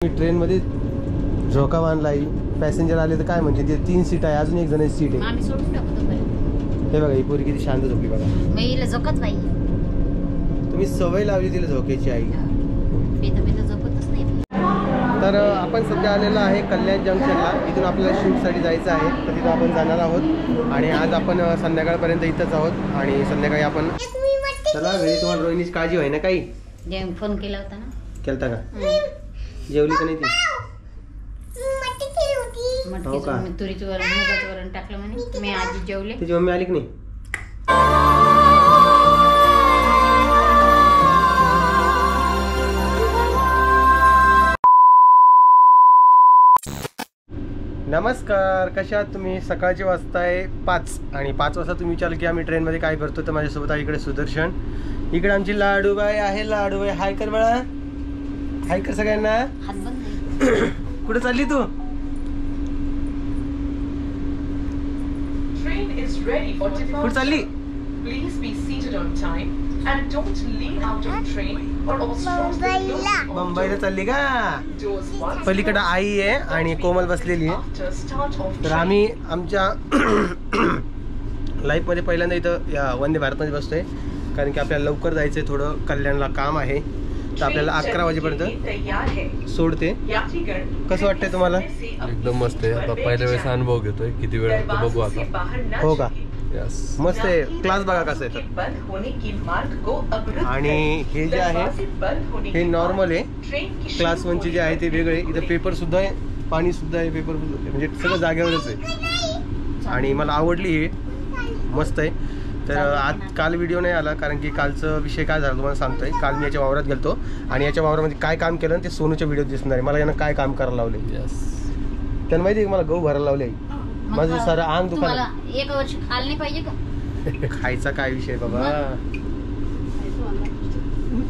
मी ट्रेनमध्ये झोका बांधला आहे. पॅसेंजर आले तर काय म्हणजे ते 3 सीट आहे, अजून एक जणांची सीट आहे. आम्ही सोडून टाकतो पहिले. हे बघा ही पोरी किती शांत झोपली बघा. मी हिला झोकत नाही. तुम्ही सवय लावली तिला झोकेची आई. मी तर झोपतच नाही. तर आपण सध्या आलेलो आहे कल्याण जंक्शनला. इथून आपल्याला शूटसाठी जायचं आहे, तर तिथं आपण जाणार आहोत. आणि आज आपण संध्याकाळपर्यंत इथंच आहोत आणि संध्याकाळी आपण चला घरी. तुम्हाला रोहिणीची काळजी व्हाय ना काही? फोन केला होता ना. केलता का? जेवली का नाही ती? हो का? तुरीचं वरण मुगाचं वरण टाकलं म्हणे. मी आजी जेवले. तिची मम्मी आली की नाही? नमस्कार, कशा आहात तुम्ही? सकाळची वाजता आहे 5 आणि 5 वाजता तुम्ही विचारलं की आम्ही ट्रेनमध्ये काय करतो, तर माझ्यासोबत आहे इकडे सुदर्शन. इकडे आमची लाडूबाई आहे. लाडूबाई हाय कर बाळा, हाय कर सगळ्यांना. कुठे चालली तू? कुठे चालली? मुंबईला चालली का? पलीकडे आई आहे आणि कोमल बसलेली आहे. तर आम्ही आमच्या लाईफमध्ये पहिल्यांदा इथं या वंदे भारतमध्ये बसतोय, कारण की आपल्याला लवकर जायचंय. थोडं कल्याणला काम आहे, तर आपल्याला 11 वाजेपर्यंत सोडते. कसं वाटतंय तुम्हाला? एकदम मस्त आहे. आता पहिल्या वेळेस अनुभव घेतोय, किती वेळ बघू आता. हो का? यस, मस्त आहे. क्लास बघा कसं आहे तर. आणि हे जे आहे हे नॉर्मल आहे. क्लास 1चे जे आहे ते वेगळे. इथं पेपर सुद्धा आहे, पाणी सुद्धा आहे, पेपर म्हणजे सगळं जागेवरच आहे. आणि मला आवडली हे, मस्त आहे. तर आज काल व्हिडिओ नाही आला, कारण की कालचा विषय काय झाला तुम्हाला सांगतोय. काल मी याच्या वावरात गेलतो आणि याच्या वावरामध्ये काय काम केलं ते सोनूच्या व्हिडिओ दिसणार आहे. मला यानं काय काम करायला लावले. यस, त्यांना माहिती आहे की मला गहू भरायला लावले. माझं सारं अंग दुकान. एक वर्ष खाल नाही पाहिजे का? खायचा काय विषय बाबा,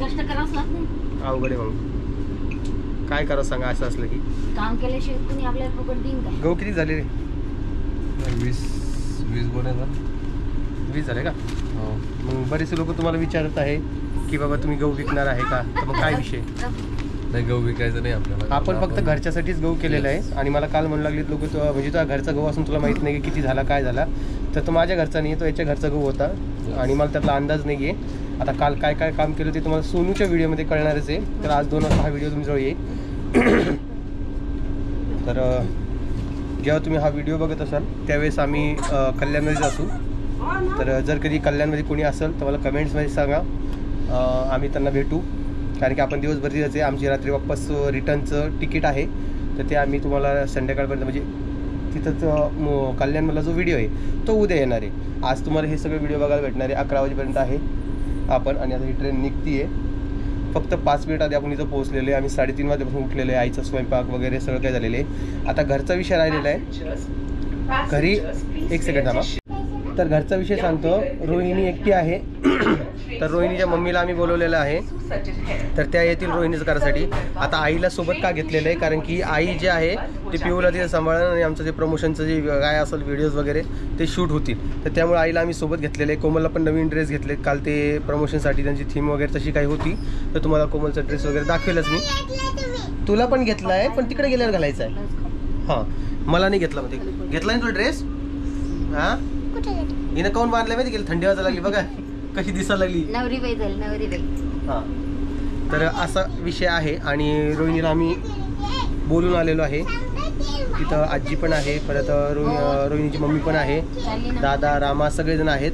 कष्ट करावंच लागतं. अवघड आहे. मग काय करावं सांगा, असं असलं की काम केल्याशिवाय तुम्ही आपल्याला फुकट देईन का? गहू किती झाले रे? 20 गोण्या. 20 झाले का? हो. मग बरेचसे लोक तुम्हाला विचारत आहे की बाबा तुम्ही गहू विकणार आहे का, तर मग काय विषय? नाही, गहू विकायचं नाही आपल्याला. आपण फक्त घरच्यासाठीच गहू केलेला आहे. आणि मला काल म्हणू लागले लोक, म्हणजे तुझा घरचा गहू असून तुला माहित नाही की किती झाला काय झाला. तर तो माझ्या घरचा नाही, तो याच्या घरचा गहू होता आणि मला त्यातला अंदाज नाही आहे. आता काल काय काय काम केलं ते तुम्हाला सोनूच्या व्हिडिओमध्ये कळणारच आहे. तर आज 2 वाजता हा व्हिडिओ तुमच्याजवळ येईल. तर जेव्हा तुम्ही हा व्हिडिओ बघत असाल त्यावेळेस आम्ही कल्याणमध्येच असू. तर जर कधी कल्याणमध्ये कोणी असेल तर मला कमेंट्समध्ये सांगा, आम्ही त्यांना भेटू. कारण की आपण दिवसभर तिथंच आहे. आमची रात्री वापस रिटर्नचं तिकीट आहे, तर ते आम्ही तुम्हाला संध्याकाळपर्यंत म्हणजे तिथंच कल्याणमधला जो व्हिडिओ आहे तो उद्या येणार आहे. आज तुम्हाला हे सगळे व्हिडिओ बघायला भेटणार आहे. 11 वाजेपर्यंत आहे आपण. आणि आता ही ट्रेन निघती आहे. फक्त 5 मिनिट आधी आपण इथं पोहोचलेलो आहे. आम्ही 3:30 वाजेपासून उठलेलो आहे. आईचा स्वयंपाक वगैरे सगळं काय झालेलं आहे. आता घरचा विषय राहिलेला आहे. घरी एक सेकंड थांबा. तर घरचा विषय सांगतो. रोहिणी एकटी आहे, तर रोहिणीच्या मम्मीला आम्ही बोलवलेलं आहे, तर त्या येतील रोहिणीचं करायसाठी. आता आईला सोबत का घेतलेलं आहे, कारण की आई जे आहे ते पिऊला तिथे सांभाळणं आणि आमचं जे प्रमोशनचं जे काय असेल व्हिडिओज वगैरे ते शूट होतील. तर त्यामुळे आईला आम्ही सोबत घेतलेलं आहे. कोमलला पण नवीन ड्रेस घेतले काल. ते प्रमोशनसाठी त्यांची थीम वगैरे तशी काही होती, तर तुम्हाला कोमलचा ड्रेस वगैरे दाखवेलच मी. तुला पण घेतला आहे, पण तिकडे गेल्यावर घालायचा आहे. हां, मला नाही घेतला. मध्ये घेतला नाही तुला ड्रेस? हां, हिनं काऊन बांधलाय माहिती? गेली थंडी वाजायला लागली बघा कशी दिसायला लागली. नवरी बाई झाली, नवरी बाई. हां, तर असा विषय आहे. आणि रोहिणीला आम्ही बोलून आलेलो आहे. तिथं आजी पण आहे, परत रोहिणीची मम्मी पण आहे, दादा रामा सगळेजण आहेत.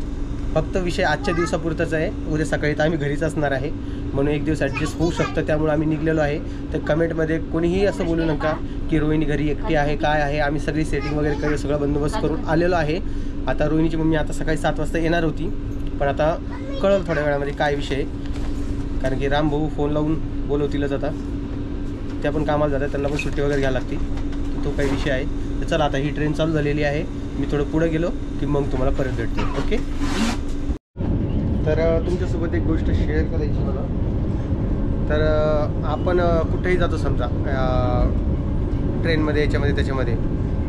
फक्त विषय आजच्या दिवसापुरताच आहे. उद्या सकाळी तर आम्ही घरीच असणार आहे, म्हणून एक दिवस ॲडजस्ट होऊ शकतं. त्यामुळे आम्ही निघलेलो आहे. तर कमेंटमध्ये कोणीही असं बोलू नका की रोहिणी घरी एकटी आहे काय आहे. आम्ही सगळी सेटिंग वगैरे करून सगळं बंदोबस्त करून आलेलो आहे. आता रोहिणीची मम्मी आता सकाळी 7 वाजता येणार होती, पण आता कळलं थोड्या वेळामध्ये काय विषय आहे. कारण की राम भाऊ फोन लावून बोलवतीलच. आता त्या पण कामाला जातात, त्यांना पण सुट्टी वगैरे घ्यायला लागते. तो काही विषय आहे. तर चला, आता ही ट्रेन चालू झालेली आहे. मी थोडं पुढे गेलो की मग तुम्हाला परत भेटतो. ओके. तर तुमच्यासोबत एक गोष्ट शेअर करायची मला. तर आपण कुठेही जातो समजा ट्रेनमध्ये, याच्यामध्ये त्याच्यामध्ये,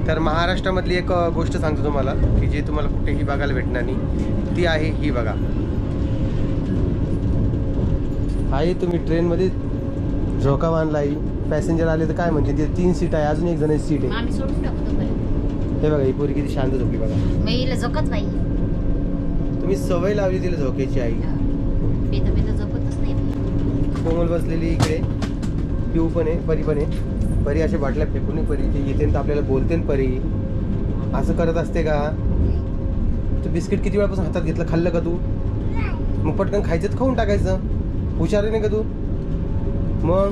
तर महाराष्ट्रामधली एक गोष्ट सांगतो तुम्हाला की जी तुम्हाला कुठेही बघायला भेटणार नाही. ती आहे ही बघा. आहे तुम्ही ट्रेनमध्ये झोका बांधलाय. पॅसेंजर आले तर काय म्हणते ते 3 सीट आहे, अजून एक जणांची सीट आहे. आम्ही सोडून टाकतो पहिले. हे बघा ही पोरी किती शांत झोपली बघा. मग हिला झोकत नाही. तुम्ही सवय लावली तिला झोकेची आई. पेता पेता झोपतच नाही. कोमल बसलेली इकडे, पिऊ पण आहे, परी पण आहे. परी अशा बाटल्या फेकून नाही, परी ते येते तर आपल्याला बोलते ना. परी असं करत असते का? तू बिस्किट किती वेळापासून हातात घेतलं, खाल्लं का तू? मग पटकन खायचं खाऊन टाकायचं. हुशार नाही का तू? मग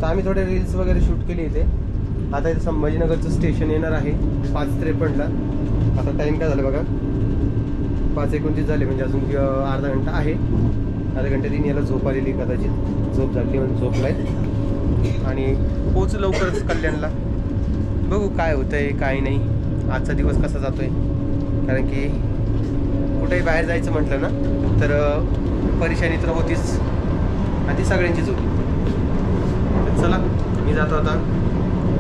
तर आम्ही थोडे रील्स वगैरे शूट केली इथे. आता इथे संभाजीनगरचं स्टेशन येणार आहे 5:53ला. आता टाईम काय झालं बघा, 5:29 झाले, म्हणजे अजून अर्धा घंटा आहे. अर्धा घंटा तीन याला झोप आलेली, कदाचित झोप झाली म्हणून झोपलाय. आणि पोहोचू लवकरच कल्याणला. बघू काय होतंय काय नाही, आजचा दिवस कसा जातोय. कारण की कुठेही बाहेर जायचं म्हटलं ना तर परेशानी तर होतीच, आणि ती सगळ्यांचीच होती. तर चला मी जातो आता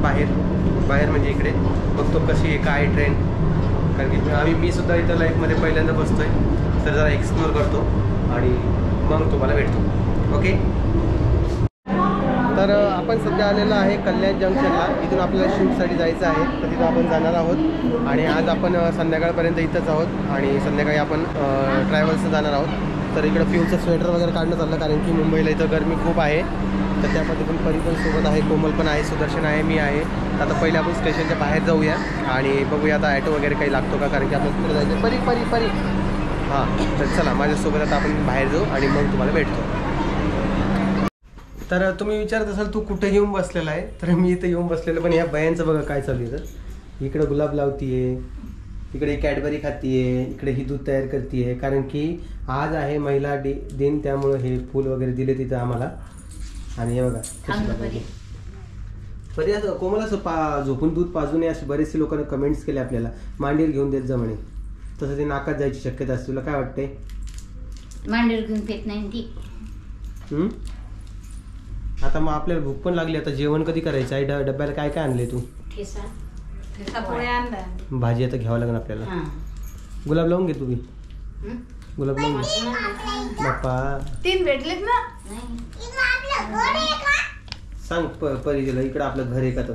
बाहेर म्हणजे इकडे बघतो कशी आहे काय ट्रेन. कारण की मी सुद्धा इथं लाईफमध्ये पहिल्यांदा बसतोय, तर जरा एक्सप्लोर करतो आणि मग तुम्हाला भेटतो. ओके. तर आपण सध्या आलेलो आहे कल्याण जंक्शनला. इथून आपल्याला शूटसाठी जायचं आहे, तर तिथं आपण जाणार आहोत. आणि आज आपण संध्याकाळपर्यंत इथंच आहोत आणि संध्याकाळी आपण ट्रॅव्हल्सनं जाणार आहोत. तर इकडं फ्यूचं स्वेटर वगैरे काढणं चाललं, कारण की मुंबईला इथं गरमी खूप आहे. तर त्या पद्धतीने परी पण सोबत आहे, कोमल पण आहे, सुदर्शन आहे, मी आहे. आता पहिले आपण स्टेशनच्या बाहेर जाऊया आणि बघूया आता ॲटो वगैरे काही लागतो का, कारण की आपल्याला तिकडे जायचं. परी हां, तर चला माझ्यासोबत आता आपण बाहेर जाऊ आणि मग तुम्हाला भेटतो. तर तुम्ही विचारत असाल तू कुठे येऊन बसलेला आहे, तर मी इथं येऊन बसलेलं. पण ह्या बयांचं बघा काय चालू आहे. तर इकडं गुलाब लावतीये, इकडे कॅडबरी खातीये, इकडे ही दूध तयार करतीये. कारण की आज आहे महिला दिन, त्यामुळं हे फूल वगैरे दिले तिथं आम्हाला. आणि हे बघा परी असं कोमल असं झोपून दूध पाजू नये असे बरेचसे लोकांनी कमेंट्स केले आपल्याला. मांडीवर घेऊन देत जा म्हणे, तसं ते नाकात जायची शक्यता असते. तुला काय वाटतंय? मांडीवर घेऊन पेत नाही ती. आता मग आपल्याला भूक पण लागली, आता जेवण कधी करायचं आहे? डब्याला काय काय आणले तू? भाजी आता घ्यावं लागेल आपल्याला. गुलाब लावून घे तुम्ही. गुलाब लावून घे बाप्पा. 3 भेटलेत ना. सांग परी तिला इकडं आपलं घर आहे का? तर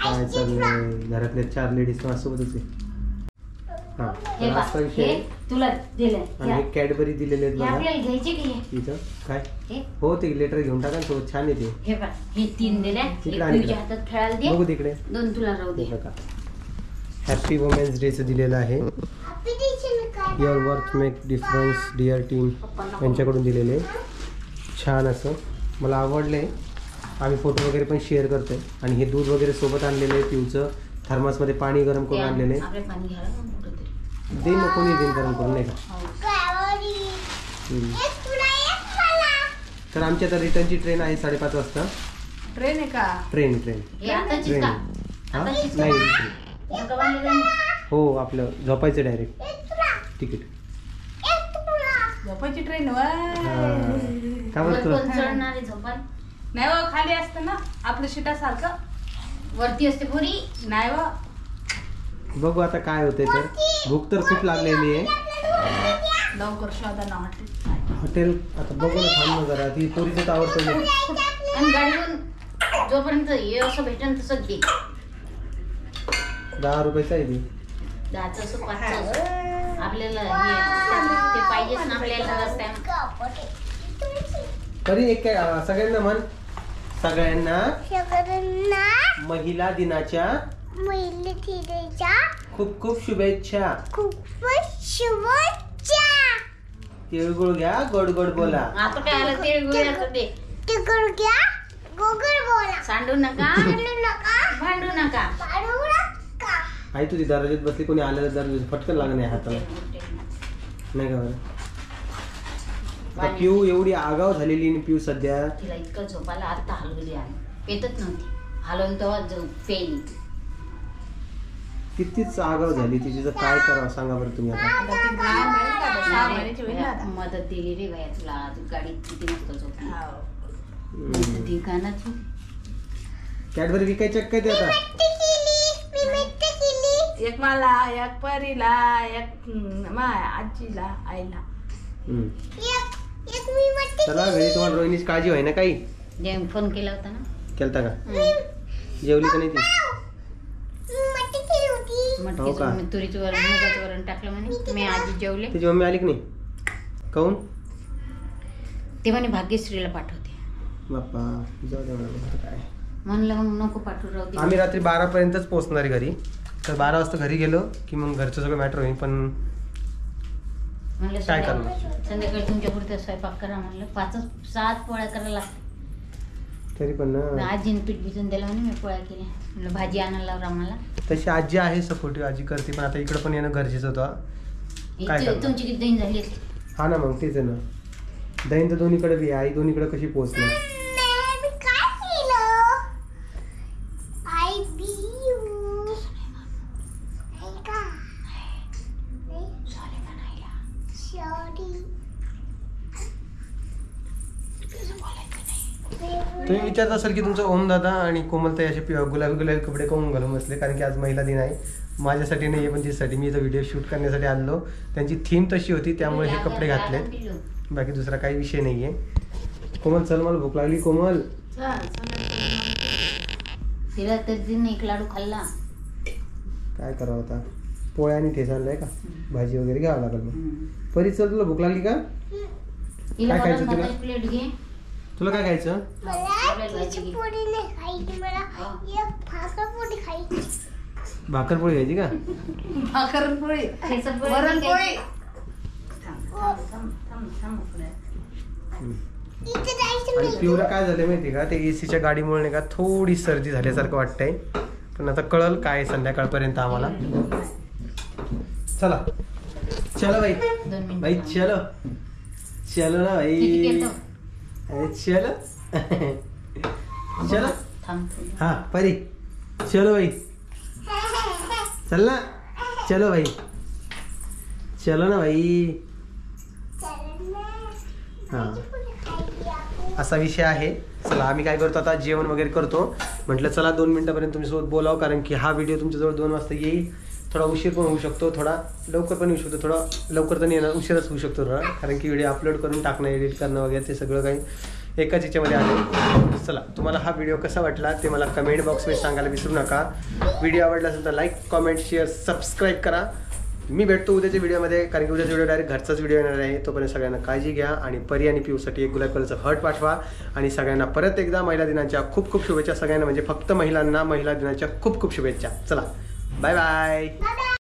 काय चाललंय? घरातल्या 4 लेडीज माझ्यासोबतच आहे. तुला दिलं आणि कॅडबरी दिलेले आहेत बघा. आपल्याला घ्यायचे की इथं काय हो ते लेटर घेऊन टाका ना, छान येते. हे बघ हे 3 दिल्या, तुझ्या हातात खेळायला दे. बघू तिकडे 2 तुला राहू दे. बघा हॅपी वुमेन्स डेचं दिलेलं आहे. Your work make difference dear team यांच्याकडून दिलेले. छान असं मला आवडले. आम्ही फोटो वगैरे पण शेअर करतोय. आणि हे दूध वगैरे सोबत आणलेलं आहे पिऊचं. थर्मासमध्ये पाणी गरम करून आणलेलं आहे. दे मग कोणी देईन गरम करून, नाही का? तर आमची आता रिटर्नची ट्रेन आहे 5:30 वाजता. ट्रेन आहे का? ट्रेन हे आताचीच का? हा आताचीच नाही का? एका बांधलेलं आहे. हो आपलं झोपायचं डायरेक्ट तिकीट. झोपायची ट्रेन काय बोलतो? वर कोण चढणार आहे झोपाय? नाही व, खाली असतं ना आपलं शिटासारखं. वरती असते पुरी. नाही व, बघू आता काय होतंय. तर भूक तर खूप लागलेली आहे. लवकर शोधा ना हॉटेल. हॉटेल आता बघू ना, थांब ना जरा. ती पोरीचं आवडतं नाही. आणि गाडीवरून जोपर्यंत हे असं भेटेल तसं घे. 10 रुपयाचं आहे ती. 10चं असं 5चं असं. आपल्याला ते पाहिजेच ना आपल्याला रस्त्यानं. तरी एक काय सगळ्यांना म्हण, सगळ्यांना महिला दिनाच्या खूप खूप शुभेच्छा. तिळगुळ घ्या, गोड गोड बोला. आता काय आलं तिळगुळ ते सांडू नका, भांडू नका. आई तुझी दरवाज्यात बसली, कोणी आलेलं दरवाजा फटकन लागत नाही हाताला, नाही का बरं? पिऊ एवढी आगाव झालेली आणि पिऊ सध्या तिला इतकं झोपायला आता हलवली आहे. पेतच नव्हती, हलवून तेव्हा पेली. कितीच आगाव झाली तिची. तर काय करावं सांगा बरं तुम्ही आता. मदत दिली रे बाया तुला. गाडीत किती मस्त झोपली. ठिकाणच कॅडबरी विकायच्या काय ते आता? एक मला, एक परीला, एक माय आजीला, आईला. हम्म. चला घरी तुम्हाला रोहिणीची काळजी व्हाय ना काही. जे फोन केला होता ना. केलता का? हं. जेवली का नाही ती? मटकीचं का? मी तुरीचं वरण मुगाचं वरण टाकलं म्हणे. मी आजी जेवले. तुझी मम्मी आली की नाही? काऊन? ते म्हणे भाग्यश्रीला पाठवते. बाप्पा जाऊ दे मला काय. म्हणलं मग नको पाठवू, राहू दे. आम्ही रात्री 12 पर्यंतच पोहोचणार आहे घरी. तर 12 वाजता घरी गेलो की मग घरचं सगळं मॅटर होईल. पण म्हणलं काय करणार? संध्याकाळी तुमच्या पुरते स्वयंपाक करा म्हणलं. 5-7 पोळ्या करायला लागते. तरी पण ना आजीने पीठ भिजून दिलं म्हणे, मी पोळ्या केल्या. म्हणलं भाजी आणायला लावलं आम्हाला. तशी आजी आहे सपोर्टिव्ह, आजी करते. पण आता इकडं पण येणं गरजेचं होतं. काय करणार? तुमची किती दहीन झाली असती? हा ना मग तेच आहे ना. दहीन तर दोन्हीकडे बी आहे. आई दोन्हीकडे कशी पोहोचणार? तुम्ही विचारत असाल की तुमचं ओम दादा आणि कोमलताई असे गुलाबी गुलाबी कपडे कोण घालून बसले. कारण की आज महिला दिन आहे. माझ्यासाठी नाही आहे पण तिच्यासाठी. मी इथं व्हिडिओ शूट करण्यासाठी आलो. त्यांची थीम तशी होती त्यामुळे हे कपडे घातलेत. बाकी दुसरा काही विषय नाही आहे. कोमल चल मला भूक लागली. कोमल तिला तर तिने एक लाडू खाल्ला. काय करावं आता? पोळ्या आणि ठेचा आणलाय का? भाजी वगैरे घ्यावं लागेल मग. परी चल तुला भूक लागली का? तिला काय खायचं तुला? प्लेट घे. तुला काय खायचं? भाकरपोळी खायची का? भाकरपोळी, ठेचा पोळी वरणपोळी. आणि पिवला काय झालं माहिती का? ते एसीच्या गाडीमुळे नाही का थोडी सर्दी झाल्यासारखं वाटतंय. पण आता कळल काय संध्याकाळपर्यंत आम्हाला. चला चलो भाई. 2 मिनिटं. भाई चलो चलो ना किती भाई. केलं? अरे चलो चलो. थांब. हाँ परी चलो भाई. चल ना. चलो भाई. चलो ना भाई. हां असा विषय आहे. चला आम्ही काय करतो आता जेवण वगैरे करतो. म्हटलं चला 2 मिनिटापर्यंत तुमच्यासोबत बोलावं. कारण की हा व्हिडिओ तुमच्याजवळ 2 वाजता येईल. थोडा उशीर पण होऊ शकतो, थोडा लवकर पण येऊ शकतो. थोडा लवकर तर नाही येणार, उशीरच होऊ शकतो थोडा. कारण की व्हिडिओ अपलोड करून टाकणं, एडिट करणं वगैरे ते सगळं काही एकाच याच्यामध्ये आलं. चला तुम्हाला हा व्हिडिओ कसा वाटला ते मला कमेंट बॉक्समध्ये सांगायला विसरू नका. व्हिडिओ आवडला असेल तर लाईक, कमेंट, शेअर, सबस्क्राईब करा. मी भेटतो उद्याच्या व्हिडिओमध्ये. कारण की उद्याचा व्हिडिओ डायरेक्ट घरचाच व्हिडिओ येणार आहे. तोपर्यंत सगळ्यांना काळजी घ्या. आणि परी आणि पिऊसाठी एक गुलाब कलरचं हर्ट पाठवा. आणि सगळ्यांना परत एकदा महिला दिनाच्या खूप खूप शुभेच्छा. सगळ्यांना म्हणजे फक्त महिलांना महिला दिनाच्या खूप खूप शुभेच्छा. चला बाय बाय.